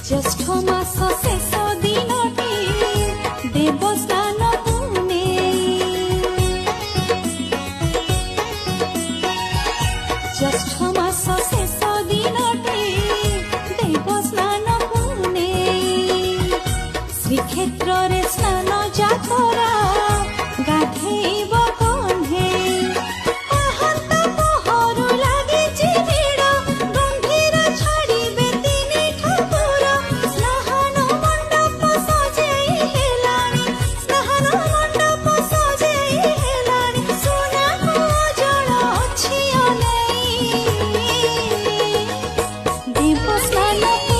জ্যৈষ্ঠ মাস শেষ দিনটি দেবস্নান পুনে জ্যৈষ্ঠ মাস শেষ দিনটি দেবস্নান পুনে শ্রীক্ষেত্রে স্নান যাতরা গাধেইব কণ্ঠে দেবস্নান